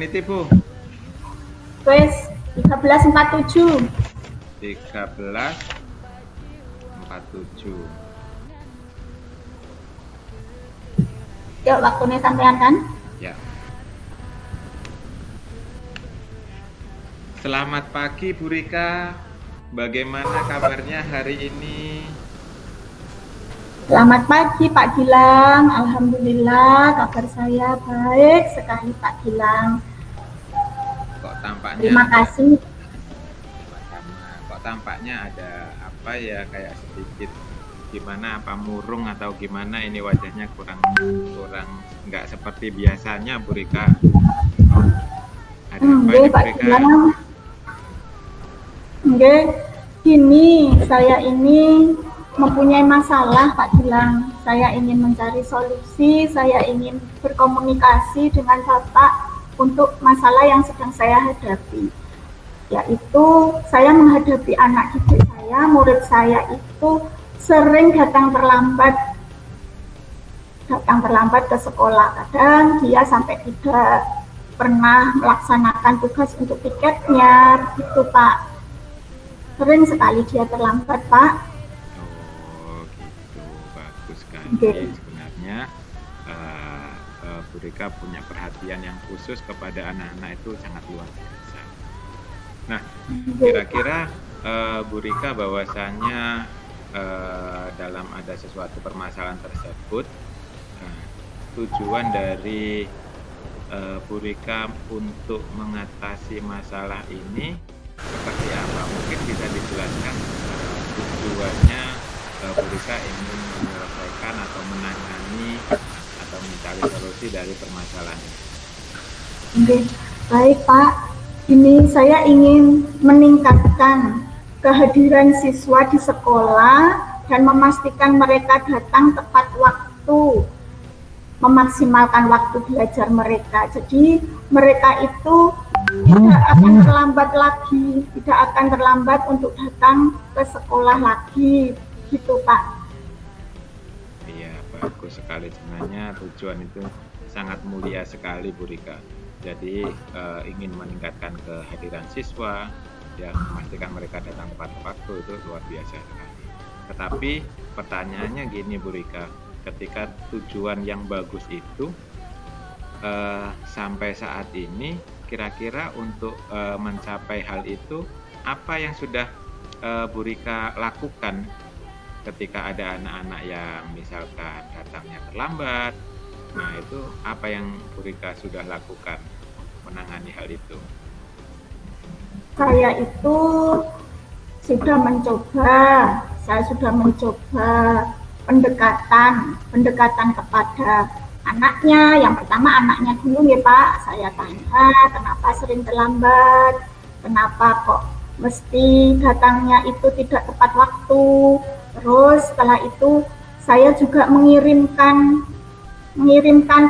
menit Bu? Wes 13.47. 13.47. Yuk, waktunya sampean kan? Ya. Selamat pagi Bu Rika. Bagaimana kabarnya hari ini? Selamat pagi Pak Gilang. Alhamdulillah kabar saya baik sekali Pak Gilang. Kok tampaknya Terima kasih. Kok tampaknya ada apa ya, kayak sedikit gimana, apa murung atau gimana, ini wajahnya kurang nggak seperti biasanya Bu Rika. Ada apa ini Pak Bu Rika? Gilang. Gini, saya ini mempunyai masalah Pak Gilang. Saya ingin mencari solusi, saya ingin berkomunikasi dengan Bapak untuk masalah yang sedang saya hadapi. Yaitu saya menghadapi anak didik saya, murid saya itu sering datang terlambat ke sekolah. Kadang dia sampai tidak pernah melaksanakan tugas untuk tiketnya, gitu Pak. Sering sekali dia terlambat, Pak. Oh gitu, bagus sekali. Sebenarnya Bu Rika punya perhatian yang khusus kepada anak-anak, itu sangat luar biasa. Nah, kira-kira Bu Rika bahwasanya dalam ada sesuatu permasalahan tersebut, tujuan dari Bu Rika untuk mengatasi masalah ini seperti apa? Mungkin bisa dijelaskan tujuannya Bu Rika ingin menyelesaikan atau menangani atau mencari solusi dari permasalahan ini. Baik Pak, ini saya ingin meningkatkan kehadiran siswa di sekolah dan memastikan mereka datang tepat waktu, memaksimalkan waktu belajar mereka. Jadi mereka itu tidak akan terlambat lagi, tidak akan terlambat untuk datang ke sekolah lagi, gitu Pak. Iya, bagus sekali. Sebenarnya tujuan itu sangat mulia sekali Bu Rika. Jadi ingin meningkatkan kehadiran siswa, ya, memastikan mereka datang tepat waktu, itu luar biasa sekali. Tetapi pertanyaannya gini Bu Rika, ketika tujuan yang bagus itu sampai saat ini, kira-kira untuk mencapai hal itu, apa yang sudah Bu Rika lakukan ketika ada anak-anak yang misalkan datangnya terlambat? Nah, itu apa yang Bu Rika sudah lakukan menangani hal itu? Saya sudah mencoba pendekatan kepada anaknya. Yang pertama anaknya dulu ya Pak, saya tanya kenapa sering terlambat, kenapa kok mesti datangnya itu tidak tepat waktu. Terus setelah itu saya juga mengirimkan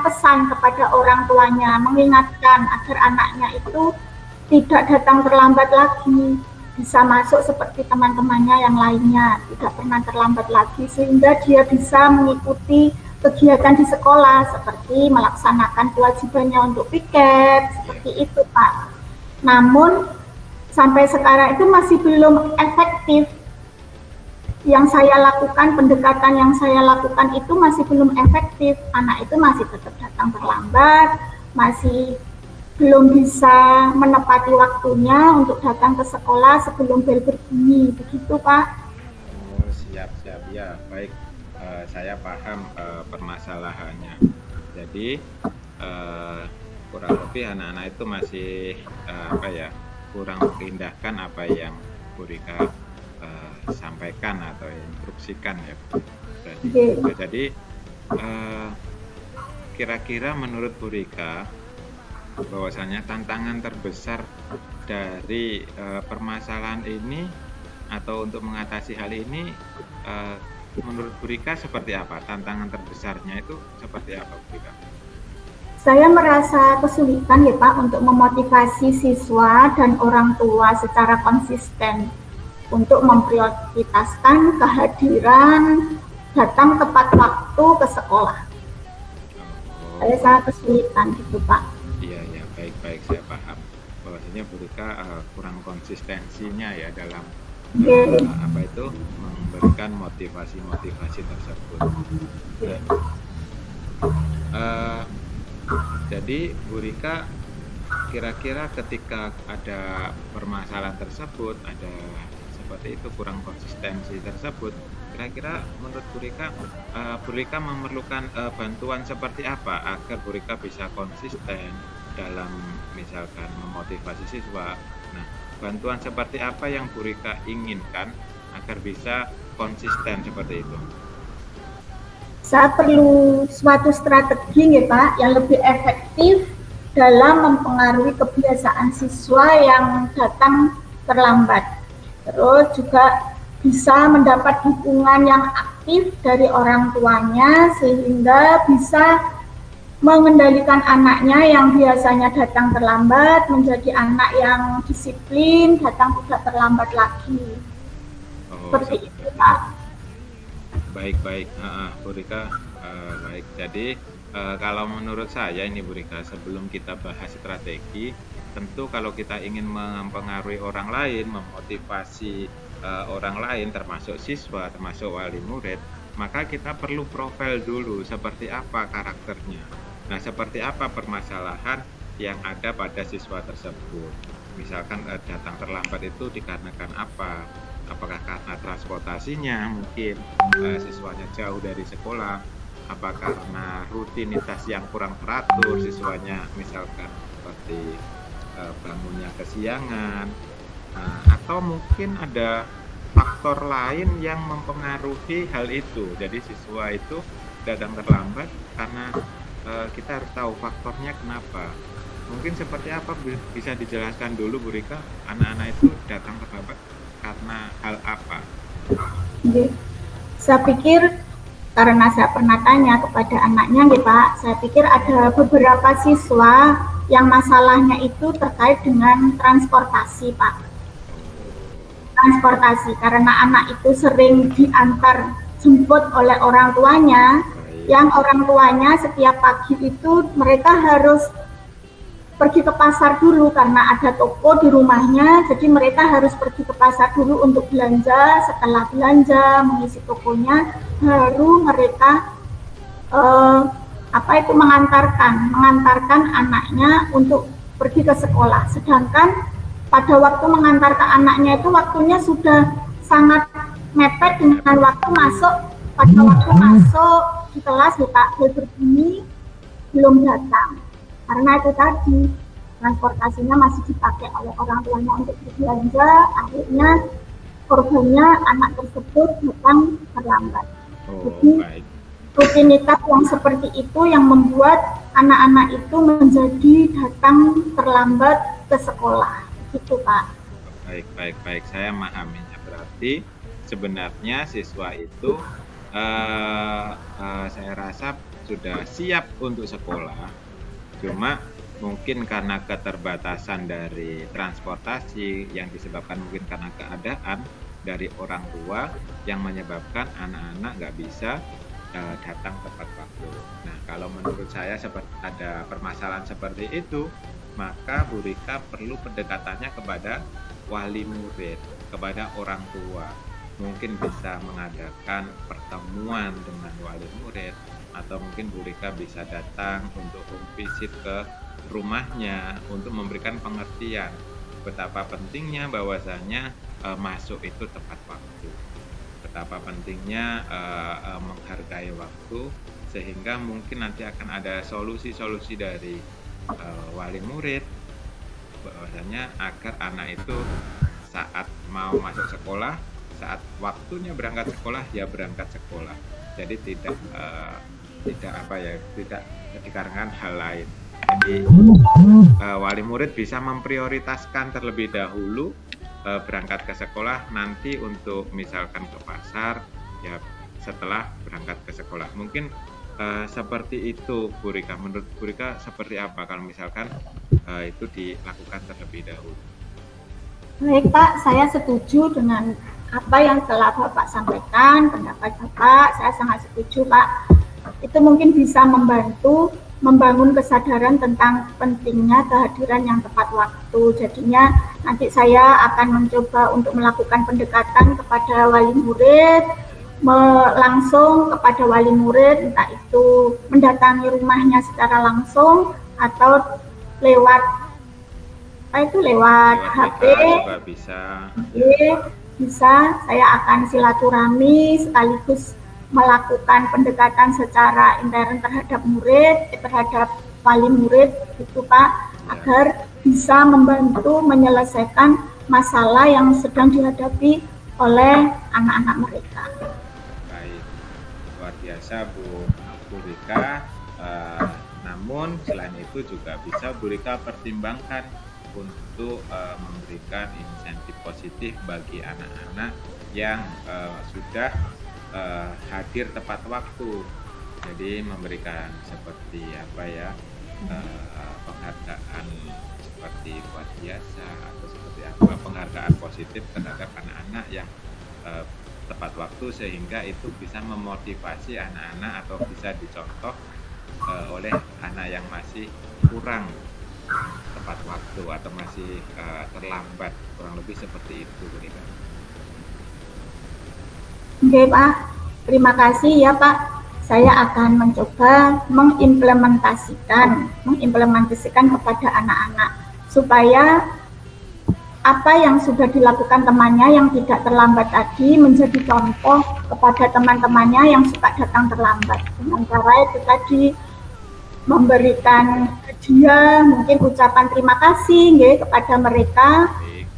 pesan kepada orang tuanya, mengingatkan agar anaknya itu tidak datang terlambat lagi, bisa masuk seperti teman-temannya yang lainnya, tidak pernah terlambat lagi, sehingga dia bisa mengikuti kegiatan di sekolah seperti melaksanakan kewajibannya untuk piket, seperti itu Pak. Namun sampai sekarang itu masih belum efektif. Yang saya lakukan, pendekatan yang saya lakukan itu masih belum efektif. Anak itu masih tetap datang terlambat, masih belum bisa menepati waktunya untuk datang ke sekolah sebelum bel berbunyi, begitu Pak. Oh, siap ya, baik. Saya paham permasalahannya. Jadi kurang lebih anak-anak itu masih kurang mengindahkan apa yang Bu Rika sampaikan atau instruksikan ya. Jadi kira-kira menurut Bu Rika bahwasanya tantangan terbesar dari permasalahan ini atau untuk mengatasi hal ini, menurut Bu Rika seperti apa? Tantangan terbesarnya itu seperti apa Bu Rika? Saya merasa kesulitan ya Pak untuk memotivasi siswa dan orang tua secara konsisten untuk memprioritaskan kehadiran datang tepat waktu ke sekolah. Saya sangat kesulitan gitu Pak. Iya, baik. baik, saya paham. Bahwasanya Bu Rika kurang konsistensinya ya dalam Nggih. apa itu memberikan motivasi-motivasi tersebut. Nah, eh, jadi Bu Rika kira-kira ketika ada permasalahan tersebut, ada seperti itu kurang konsistensi tersebut, kira-kira menurut Bu Rika memerlukan bantuan seperti apa agar Bu Rika bisa konsisten dalam misalkan memotivasi siswa. Nah, bantuan seperti apa yang Bu Rika inginkan agar bisa konsisten seperti itu? Saya perlu suatu strategi ya Pak yang lebih efektif dalam mempengaruhi kebiasaan siswa yang datang terlambat. Terus juga bisa mendapat dukungan yang aktif dari orang tuanya sehingga bisa mengendalikan anaknya yang biasanya datang terlambat menjadi anak yang disiplin, datang tidak terlambat lagi. Seperti itu Pak. Baik, Bu Rika, baik. Jadi kalau menurut saya ini Bu Rika, sebelum kita bahas strategi, tentu kalau kita ingin mempengaruhi orang lain, memotivasi orang lain, termasuk siswa, termasuk wali murid, maka kita perlu profil dulu seperti apa karakternya. Nah, seperti apa permasalahan yang ada pada siswa tersebut. Misalkan datang terlambat itu dikarenakan apa? Apakah karena transportasinya, mungkin siswanya jauh dari sekolah, apa karena rutinitas yang kurang teratur siswanya, misalkan seperti bangunnya kesiangan, atau mungkin ada faktor lain yang mempengaruhi hal itu. Jadi siswa itu datang terlambat karena kita harus tahu faktornya kenapa. Mungkin seperti apa bisa dijelaskan dulu Bu Rika, anak-anak itu datang terlambat karena hal apa? Saya pikir karena saya pernah tanya kepada anaknya nih Pak, saya pikir ada beberapa siswa yang masalahnya itu terkait dengan transportasi Pak. Transportasi karena anak itu sering diantar jemput oleh orang tuanya, yang orang tuanya setiap pagi itu mereka harus pergi ke pasar dulu karena ada toko di rumahnya, jadi mereka harus pergi ke pasar dulu untuk belanja. Setelah belanja mengisi tokonya, baru mereka mengantarkan anaknya untuk pergi ke sekolah. Sedangkan pada waktu mengantarkan anaknya itu waktunya sudah sangat mepet dengan waktu masuk. Pada waktu masuk di kelas Pak berbunyi belum datang. Karena itu tadi transportasinya masih dipakai oleh orang tuanya untuk berbelanja, akhirnya korbannya anak tersebut datang terlambat. Jadi rutinitas yang seperti itu yang membuat anak-anak itu menjadi datang terlambat ke sekolah, gitu Pak. Baik, saya memahaminya. Berarti sebenarnya siswa itu saya rasa sudah siap untuk sekolah, cuma mungkin karena keterbatasan dari transportasi yang disebabkan mungkin karena keadaan dari orang tua yang menyebabkan anak-anak nggak bisa datang tepat waktu. Nah, kalau menurut saya seperti ada permasalahan seperti itu, maka Bu Rika perlu pendekatannya kepada wali murid, kepada orang tua. Mungkin bisa mengadakan pertemuan dengan wali murid, atau mungkin Bu Rika bisa datang untuk visit ke rumahnya untuk memberikan pengertian betapa pentingnya bahwasanya masuk itu tepat waktu, betapa pentingnya menghargai waktu, sehingga mungkin nanti akan ada solusi-solusi dari wali murid bahwasanya agar anak itu saat mau masuk sekolah, saat waktunya berangkat sekolah ya berangkat sekolah. Jadi tidak dikarenakan hal lain. Jadi wali murid bisa memprioritaskan terlebih dahulu berangkat ke sekolah, nanti untuk misalkan ke pasar ya setelah berangkat ke sekolah. Mungkin seperti itu Bu Rika. Menurut Bu Rika seperti apa kalau misalkan itu dilakukan terlebih dahulu? Baik Pak, saya setuju dengan apa yang telah Bapak sampaikan, pendapat Bapak, saya sangat setuju Pak. Itu mungkin bisa membantu membangun kesadaran tentang pentingnya kehadiran yang tepat waktu. Jadinya nanti saya akan mencoba untuk melakukan pendekatan kepada wali murid, langsung kepada wali murid, entah itu mendatangi rumahnya secara langsung atau lewat lewat HP juga bisa. Bisa. Saya akan silaturahmi sekaligus melakukan pendekatan secara intern terhadap murid, terhadap wali murid, gitu Pak, agar bisa membantu menyelesaikan masalah yang sedang dihadapi oleh anak-anak mereka. Baik, luar biasa Bu Rika. Namun selain itu juga bisa Bu Rika pertimbangkan untuk memberikan insentif positif bagi anak-anak yang sudah hadir tepat waktu. Jadi memberikan seperti penghargaan seperti luar biasa atau seperti penghargaan positif terhadap anak-anak yang tepat waktu, sehingga itu bisa memotivasi anak-anak atau bisa dicontoh oleh anak yang masih kurang tepat waktu atau masih terlambat, kurang lebih seperti itu. Oke Pak, terima kasih ya Pak. Saya akan mencoba mengimplementasikan kepada anak-anak supaya apa yang sudah dilakukan temannya yang tidak terlambat tadi menjadi contoh kepada teman-temannya yang suka datang terlambat. Dengan cara itu tadi memberikan hadiah, mungkin ucapan terima kasih kepada mereka,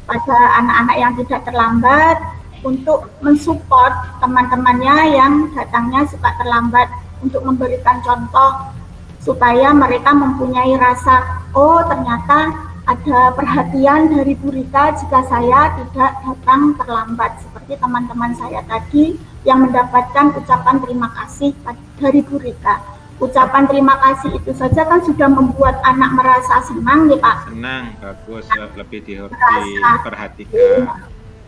pada anak-anak yang tidak terlambat, untuk mensupport teman-temannya yang datangnya suka terlambat, untuk memberikan contoh supaya mereka mempunyai rasa, oh ternyata ada perhatian dari Bu Rika jika saya tidak datang terlambat, seperti teman-teman saya tadi yang mendapatkan ucapan terima kasih dari Bu Rika. Ucapan terima kasih itu saja kan sudah membuat anak merasa senang ya Pak. Senang, bagus, lebih diperhatikan.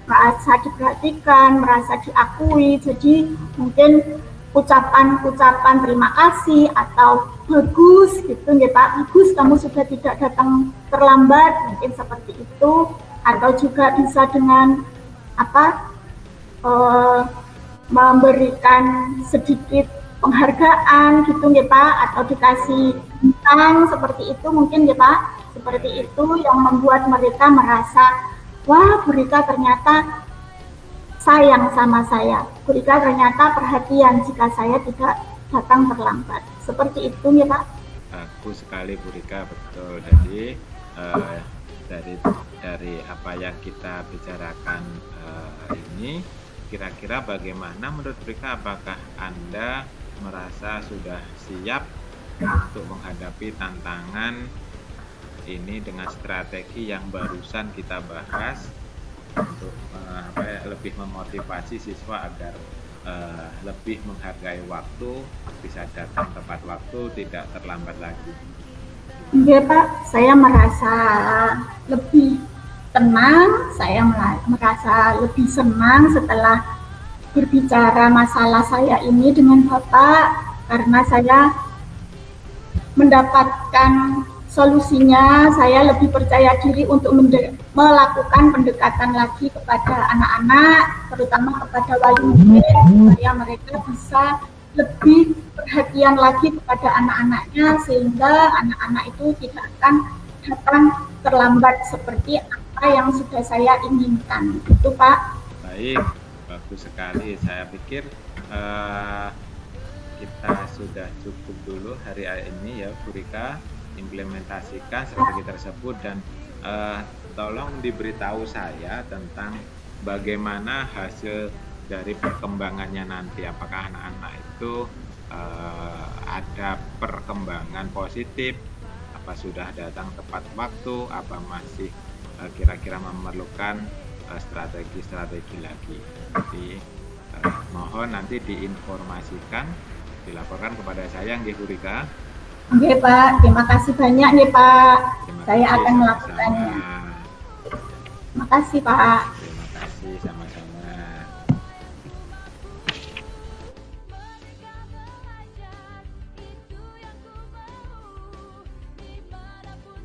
Merasa diperhatikan, merasa diakui. Jadi mungkin ucapan terima kasih atau bagus gitu ya Pak, bagus kamu sudah tidak datang terlambat, mungkin seperti itu. Atau juga bisa dengan memberikan sedikit penghargaan gitu ya Pak, atau dikasih bintang seperti itu mungkin ya Pak. Seperti itu yang membuat mereka merasa, wah Bu Rika ternyata sayang sama saya, Bu Rika ternyata perhatian jika saya tidak datang terlambat. Seperti itu ya Pak. Bagus sekali Bu Rika, betul. Jadi dari apa yang kita bicarakan ini, kira-kira bagaimana menurut Bu Rika? Apakah Anda merasa sudah siap untuk menghadapi tantangan ini dengan strategi yang barusan kita bahas untuk lebih memotivasi siswa agar lebih menghargai waktu, bisa datang tepat waktu, tidak terlambat lagi? Iya Pak, saya merasa lebih tenang, saya merasa lebih senang setelah berbicara masalah saya ini dengan Bapak, karena saya mendapatkan solusinya. Saya lebih percaya diri untuk melakukan pendekatan lagi kepada anak-anak, terutama kepada wali murid, supaya mereka bisa lebih perhatian lagi kepada anak-anaknya, sehingga anak-anak itu tidak akan datang terlambat seperti apa yang sudah saya inginkan. Itu Pak. Baik, bagus sekali. Saya pikir kita sudah cukup dulu hari ini ya Bu Rika, implementasikan strategi tersebut, dan tolong diberitahu saya tentang bagaimana hasil dari perkembangannya nanti. Apakah anak-anak itu ada perkembangan positif, apa sudah datang tepat waktu, apa masih kira-kira memerlukan strategi-strategi lagi. Jadi mohon nanti diinformasikan, dilaporkan kepada saya nggih Bu Rika. Oke Pak, terima kasih banyak nih Pak. Saya akan melakukannya. Terima kasih Pak.